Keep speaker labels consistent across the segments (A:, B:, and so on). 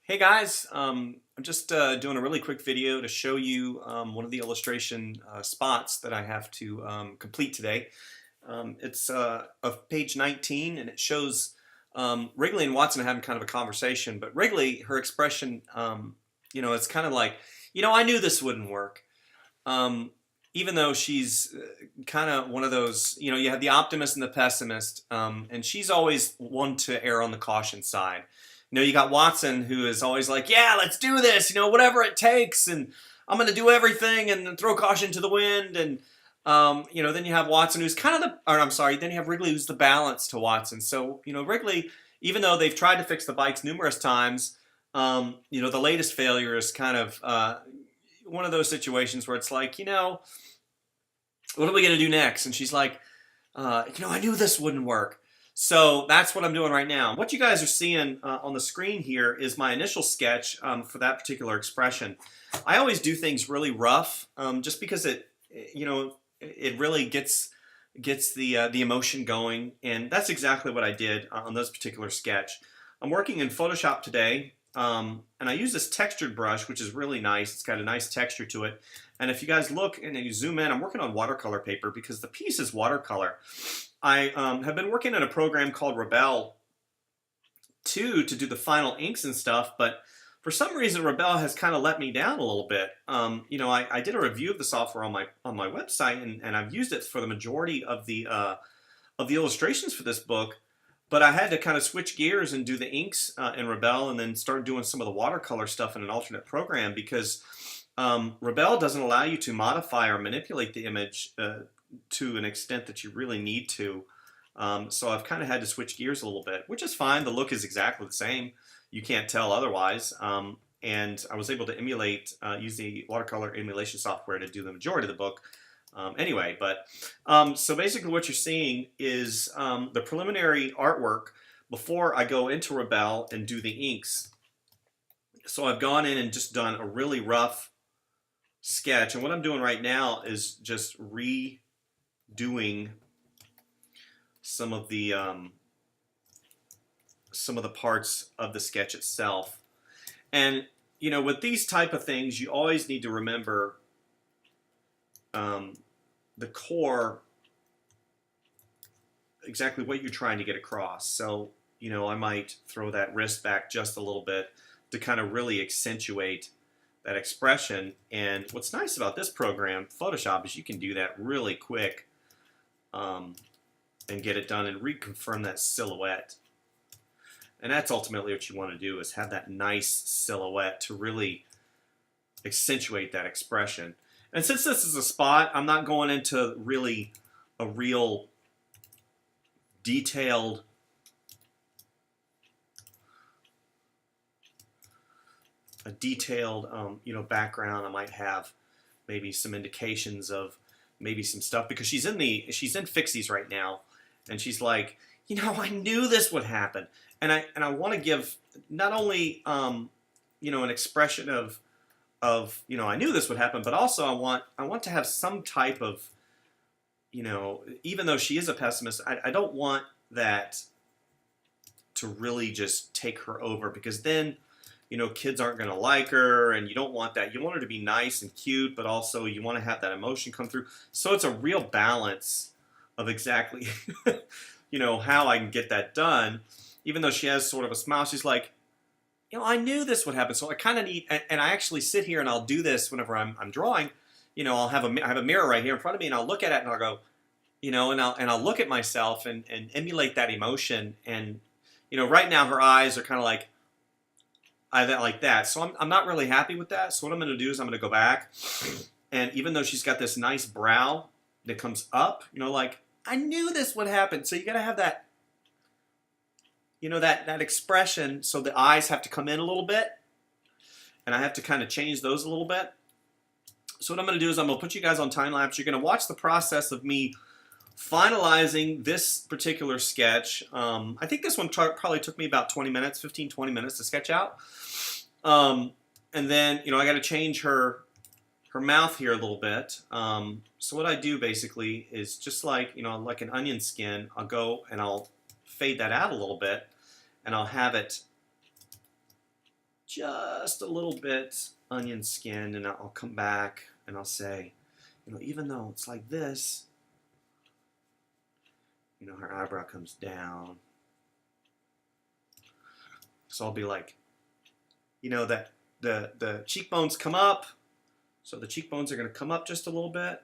A: Hey guys, I'm just doing a really quick video to show you one of the illustration spots that I have to complete today. It's of page 19 and it shows Wrigley and Watson having kind of a conversation, but Wrigley, her expression, it's kind of like, I knew this wouldn't work. Um, Even though she's kind of one of those, you have the optimist and the pessimist, and she's always one to err on the caution side. You got Watson who is always like, yeah, let's do this, whatever it takes, and I'm going to do everything and throw caution to the wind. And, then you have Watson who's kind of then you have Wrigley who's the balance to Watson. So, Wrigley, even though they've tried to fix the bikes numerous times, the latest failure is kind of one of those situations where it's like, what are we going to do next? And she's like, I knew this wouldn't work. So that's what I'm doing right now. What you guys are seeing on the screen here is my initial sketch for that particular expression. I always do things really rough, just because it really gets the emotion going, and that's exactly what I did on this particular sketch. I'm working in Photoshop today, and I use this textured brush, which is really nice. It's got a nice texture to it. And if you guys look and you zoom in, I'm working on watercolor paper because the piece is watercolor. I have been working in a program called Rebelle to do the final inks and stuff, but for some reason Rebelle has kind of let me down a little bit. I did a review of the software on my website, and I've used it for the majority of the illustrations for this book. But I had to kind of switch gears and do the inks in Rebelle, and then start doing some of the watercolor stuff in an alternate program because Rebelle doesn't allow you to modify or manipulate the image to an extent that you really need to. So I've kind of had to switch gears a little bit, which is fine. The look is exactly the same. You can't tell otherwise. And I was able to use the watercolor emulation software to do the majority of the book. So basically what you're seeing is the preliminary artwork before I go into Rebelle and do the inks. So I've gone in and just done a really rough sketch, and what I'm doing right now is just redoing some of the parts of the sketch itself. And with these type of things, you always need to remember the core, exactly what you're trying to get across. So I might throw that wrist back just a little bit to kind of really accentuate that expression. And what's nice about this program, Photoshop, is you can do that really quick and get it done and reconfirm that silhouette. And that's ultimately what you want to do, is have that nice silhouette to really accentuate that expression. And since this is a spot, I'm not going into really a real detailed background. I might have maybe some indications of maybe some stuff because she's in fixies right now, and she's like, I knew this would happen, and I want to give not only an expression of I knew this would happen, but also I want to have some type of even though she is a pessimist, I don't want that to really just take her over, because then kids aren't going to like her, and you don't want that. You want her to be nice and cute, but also you want to have that emotion come through. So it's a real balance of exactly, how I can get that done. Even though she has sort of a smile, she's like, I knew this would happen. So I kind of need, and I actually sit here and I'll do this whenever I'm drawing. I have a mirror right here in front of me, and I'll look at it and I'll go, and I'll look at myself and emulate that emotion. And right now her eyes are kind of like that. So I'm not really happy with that. So what I'm going to do is I'm going to go back, and even though she's got this nice brow that comes up, like, I knew this would happen. So you got to have that, that expression. So the eyes have to come in a little bit, and I have to kind of change those a little bit. So what I'm going to do is I'm going to put you guys on time lapse. You're going to watch the process of me finalizing this particular sketch. I think this one probably took me about 20 minutes, 15-20 minutes to sketch out. And then, I got to change her mouth here a little bit. So what I do basically is just like, like an onion skin, I'll go and I'll fade that out a little bit, and I'll have it just a little bit onion skinned, and I'll come back and I'll say, you know, even though it's like this, you know, her eyebrow comes down. So I'll be like, you know, that the cheekbones come up, so the cheekbones are going to come up just a little bit.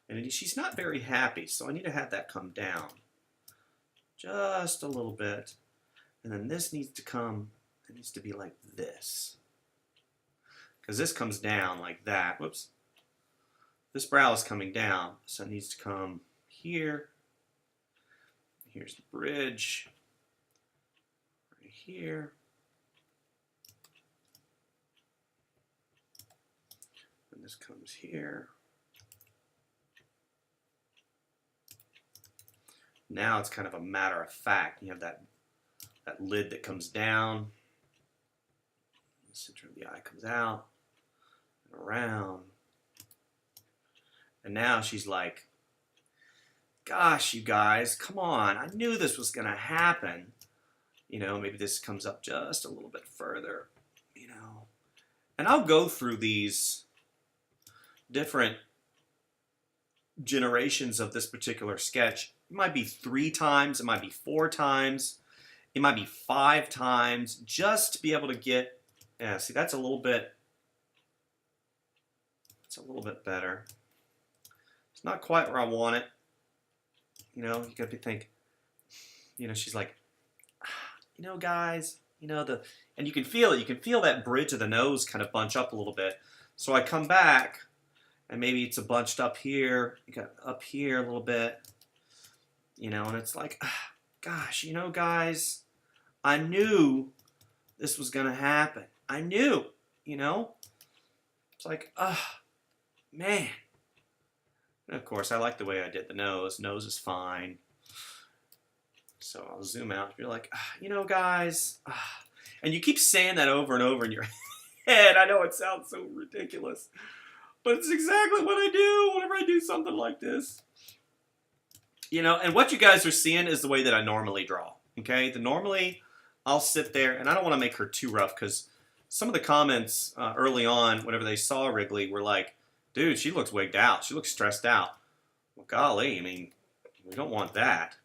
A: And she's not very happy, so I need to have that come down just a little bit. And then this needs to come, it needs to be like this. Because this comes down like that. Whoops. This brow is coming down, so it needs to come here. Here's the bridge. Right here. And this comes here. Now it's kind of a matter of fact. You have that lid that comes down. The center of the eye comes out and around. And now she's like, gosh, you guys, come on. I knew this was going to happen. You know, maybe this comes up just a little bit further, you know. And I'll go through these different generations of this particular sketch. It might be 3 times, it might be 4 times, it might be 5 times, just to be able to get, yeah, see, that's a little bit better. It's not quite where I want it. You know, you got to think, you know, she's like, you know, guys, you know, and you can feel it. You can feel that bridge of the nose kind of bunch up a little bit. So I come back, and maybe it's a bunched up here. You got up here a little bit, you know, and it's like, gosh, you know, guys, I knew this was going to happen. I knew, you know. It's like, man. And of course, I like the way I did the nose. Nose is fine. So I'll zoom out. You're like, you know, guys. And you keep saying that over and over in your head. I know it sounds so ridiculous. But it's exactly what I do whenever I do something like this. You know, and what you guys are seeing is the way that I normally draw. Okay? Normally, I'll sit there, and I don't want to make her too rough, because some of the comments early on, whenever they saw Wrigley, were like, dude, she looks wigged out. She looks stressed out. Well, golly, I mean, we don't want that.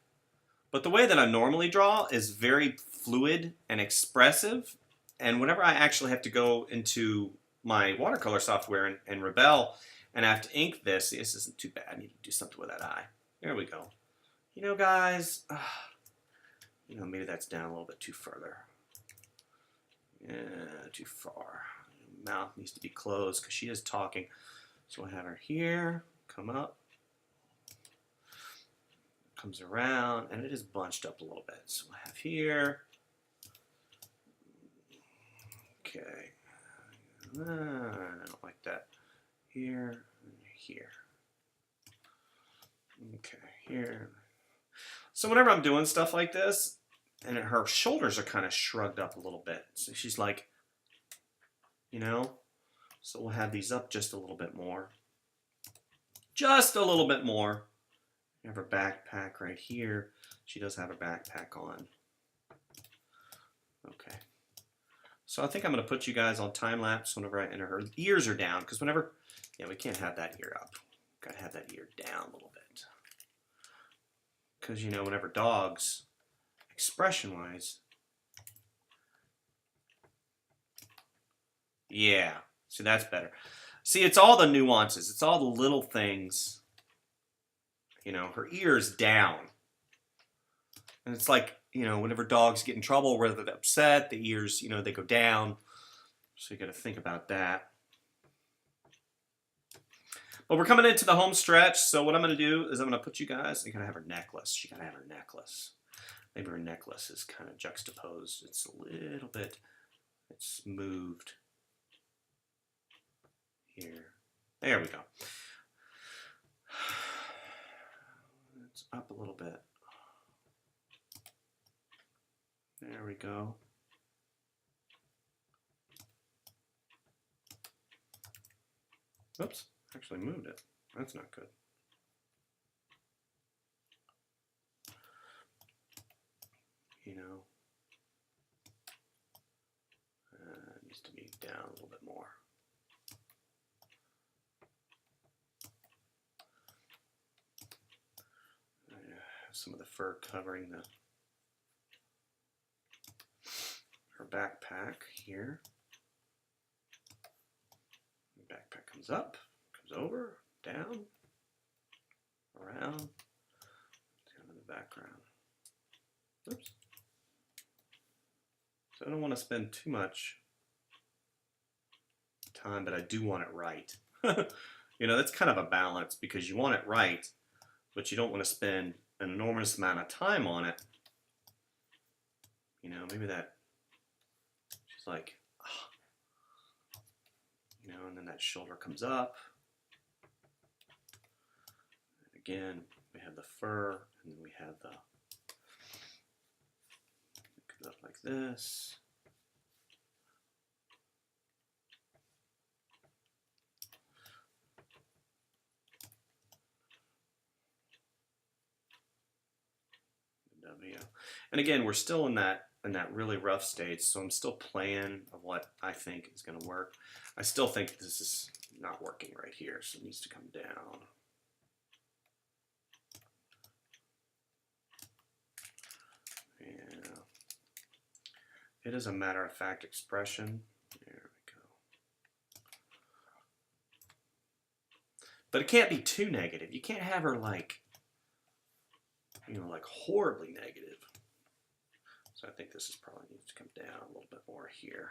A: But the way that I normally draw is very fluid and expressive. And whenever I actually have to go into my watercolor software and Rebelle, and I have to ink this, see, this isn't too bad. I need to do something with that eye. There we go. You know, guys, you know, maybe that's down a little bit too further. Yeah, too far. Mouth needs to be closed because she is talking. So we'll have her here, come up, comes around, and it is bunched up a little bit. So we'll have here, okay, I don't like that, here, and here, okay, here. So whenever I'm doing stuff like this, and her shoulders are kind of shrugged up a little bit, so she's like, you know, so we'll have these up just a little bit more. Just a little bit more. We have her backpack right here. She does have her backpack on. Okay. So I think I'm going to put you guys on time lapse whenever I enter her. Ears are down, because whenever, yeah, we can't have that ear up. Got to have that ear down a little bit. Because, you know, whenever dogs, expression-wise, yeah. See, that's better. See, it's all the nuances. It's all the little things. You know, her ear's down. And it's like, you know, whenever dogs get in trouble, whether they're upset, the ears, you know, they go down. So you got to think about that. But we're coming into the home stretch. So what I'm going to do is I'm going to put you guys, you got to have her necklace. She got to have her necklace. Maybe her necklace is kind of juxtaposed. It's a little bit, it's moved. Here. There we go. It's up a little bit. There we go. Oops, actually moved it. That's not good. You know. down a little bit more. Some of the fur covering her backpack here. The backpack comes up, comes over, down, around, down in the background. Oops. So I don't want to spend too much time, but I do want it right. You know, that's kind of a balance because you want it right, but you don't want to spend an enormous amount of time on it. You know, maybe that, she's like, oh, you know, and then that shoulder comes up. And again, we have the fur, and then we have the, it comes up like this. And again, we're still in that really rough stage, so I'm still playing of what I think is going to work. I still think this is not working right here, so it needs to come down. Yeah. It is a matter-of-fact expression. There we go. But it can't be too negative. You can't have her like, you know, like horribly negative. So I think this is probably needs to come down a little bit more here.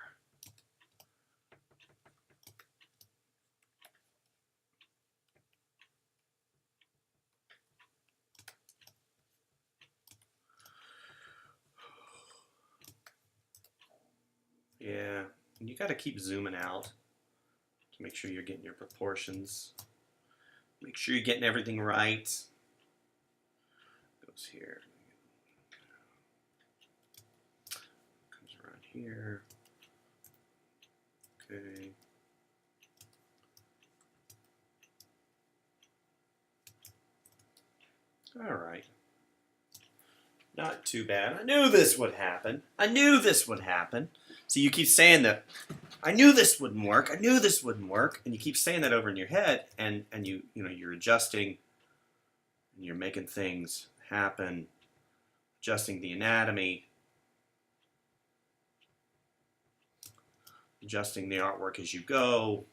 A: Yeah, and you got to keep zooming out to make sure you're getting your proportions. Make sure you're getting everything right. Goes here. Comes around here. Okay. All right. Not too bad. I knew this would happen. I knew this would happen. So you keep saying that, I knew this wouldn't work. I knew this wouldn't work. And you keep saying that over in your head, and you know, you're adjusting, and you're making things happen, adjusting the anatomy, adjusting the artwork as you go.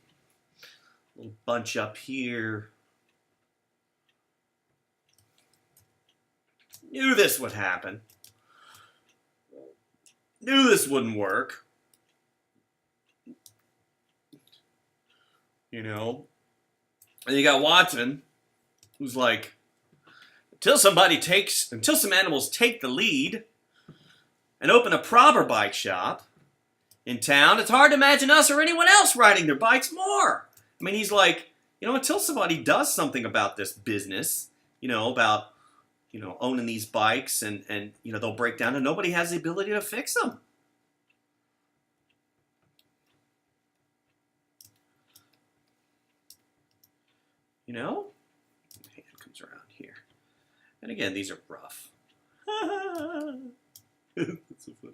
A: A little bunch up here. Knew this would happen. Knew this wouldn't work. You know? And you got Watson, who's like, until some animals take the lead and open a proper bike shop in town, it's hard to imagine us or anyone else riding their bikes more. I mean, he's like, you know, until somebody does something about this business, you know, about, you know, owning these bikes and you know, they'll break down and nobody has the ability to fix them. You know? The hand comes around here. And again, these are rough. That's so funny.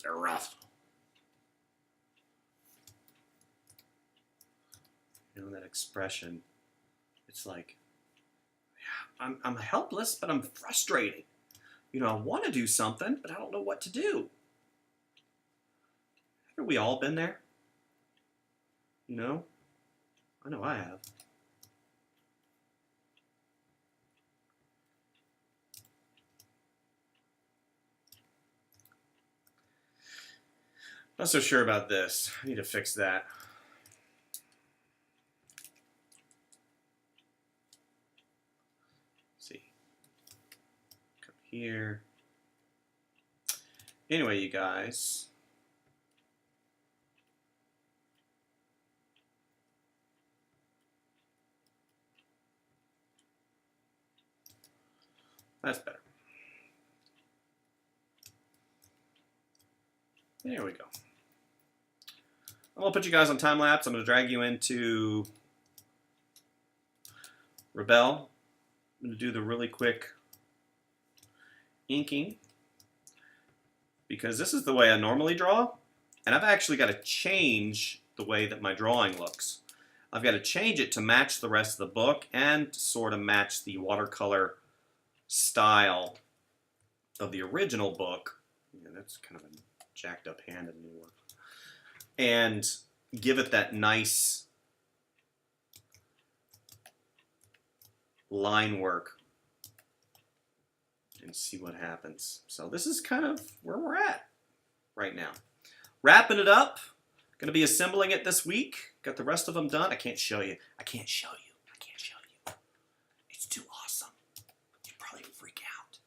A: They're rough. You know, that expression, it's like, yeah, I'm helpless, but I'm frustrated. You know, I want to do something, but I don't know what to do. Haven't we all been there? You know? I know I have. Not so sure about this. I need to fix that. Let's see. Come here. Anyway, you guys. That's better. There we go. I'm going to put you guys on time lapse. I'm going to drag you into Rebelle. I'm going to do the really quick inking because this is the way I normally draw. And I've actually got to change the way that my drawing looks. I've got to change it to match the rest of the book and sort of match the watercolor style of the original book. Yeah, that's kind of a jacked up hand in the new one. And give it that nice line work and see what happens. So this is kind of where we're at right now. Wrapping it up. Going to be assembling it this week. Got the rest of them done. I can't show you. I can't show you. I can't show you. It's too awesome. You'd probably freak out.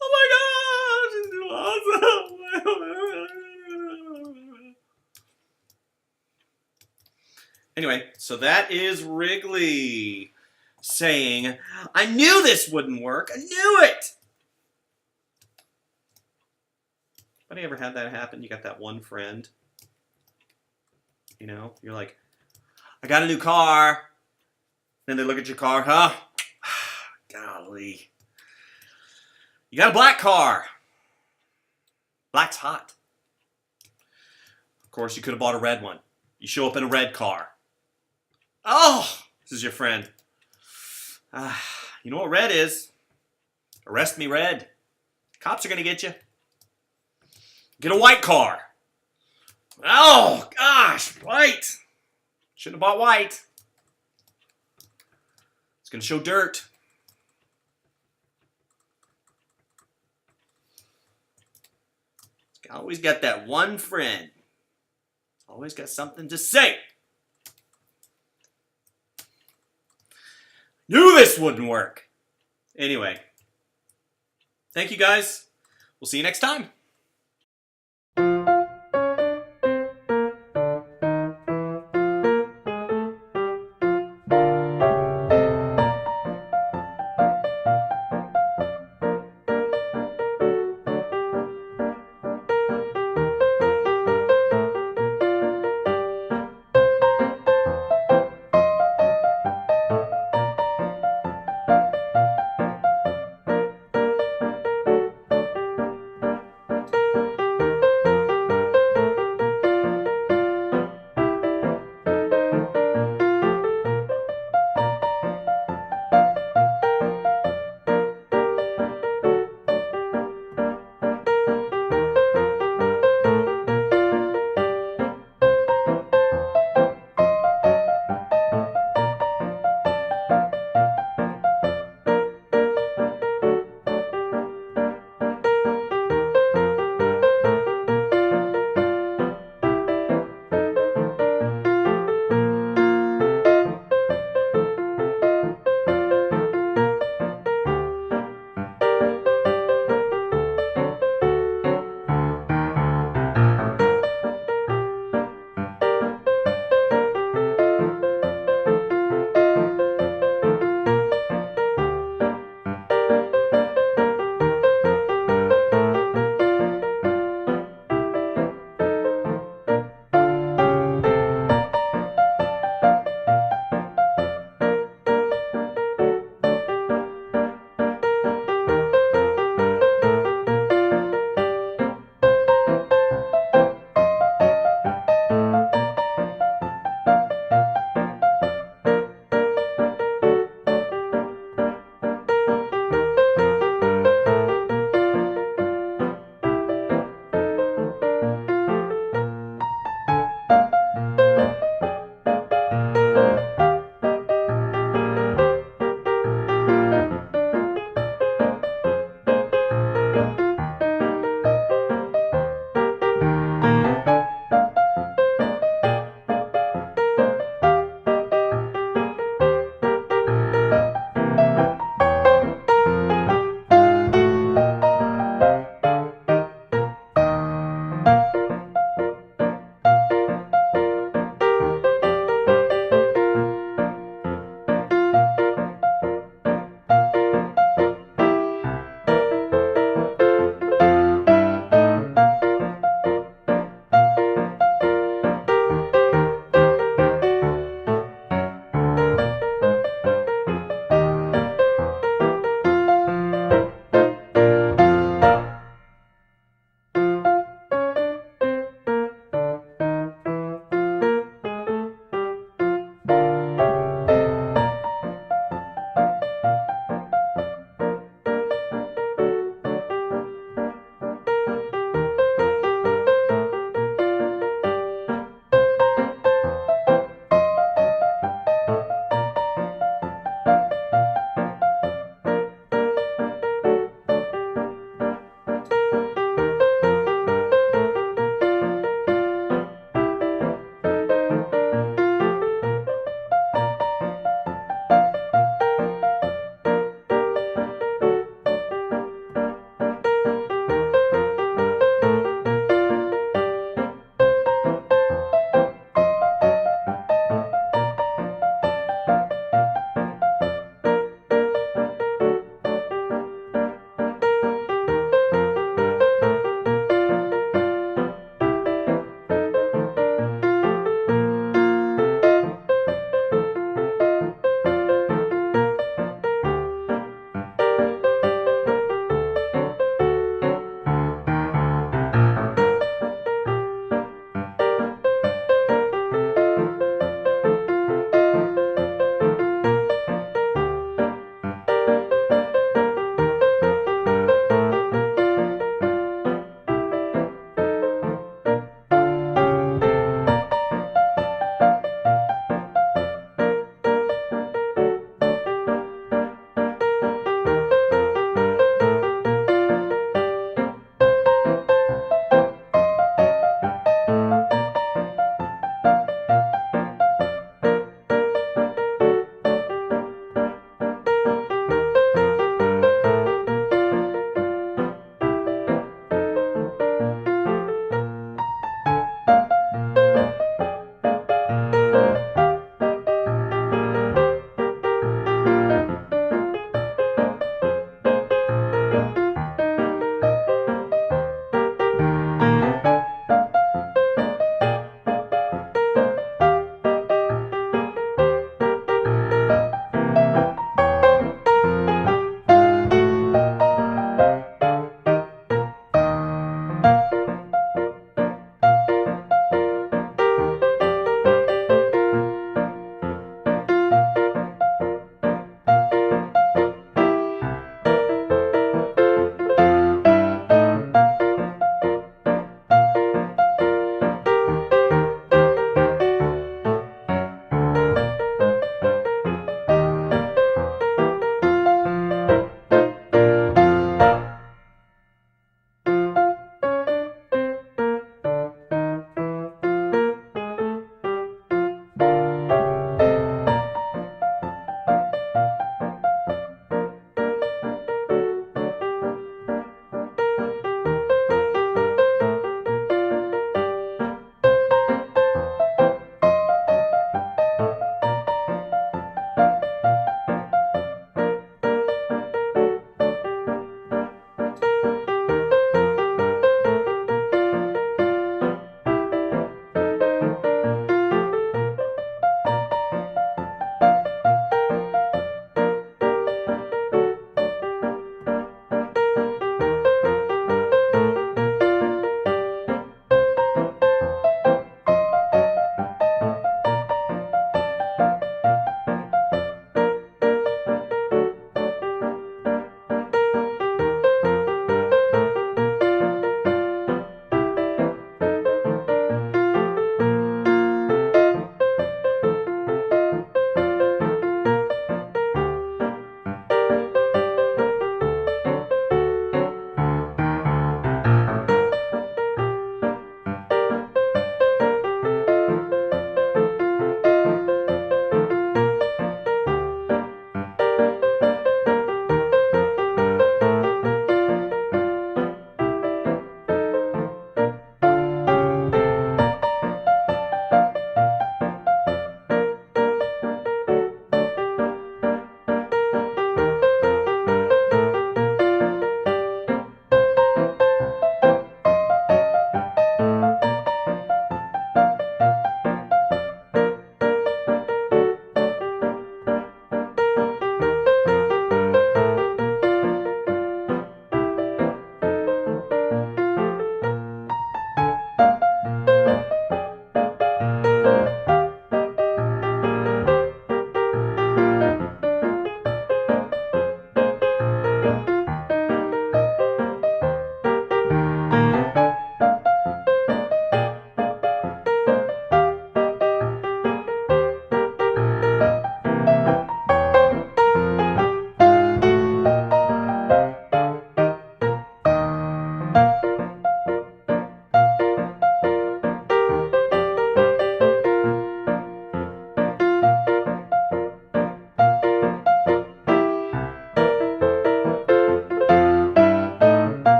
A: Oh my gosh, it's too awesome. Anyway, so that is Wrigley saying, I knew this wouldn't work. I knew it. Anybody ever had that happen? You got that one friend, you know, you're like, I got a new car. Then they look at your car, huh? Golly. You got a black car. Black's hot. Of course, you could have bought a red one. You show up in a red car. Oh, this is your friend. You know what red is? Arrest me, red. Cops are going to get you. Get a white car. Oh, gosh, white. Shouldn't have bought white. It's going to show dirt. Always got that one friend. Always got something to say. Knew this wouldn't work. Anyway, thank you guys. We'll see you next time.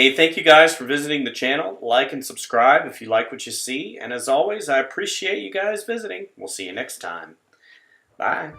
A: Hey, thank you guys for visiting the channel. Like and subscribe if you like what you see. And as always, I appreciate you guys visiting. We'll see you next time. Bye.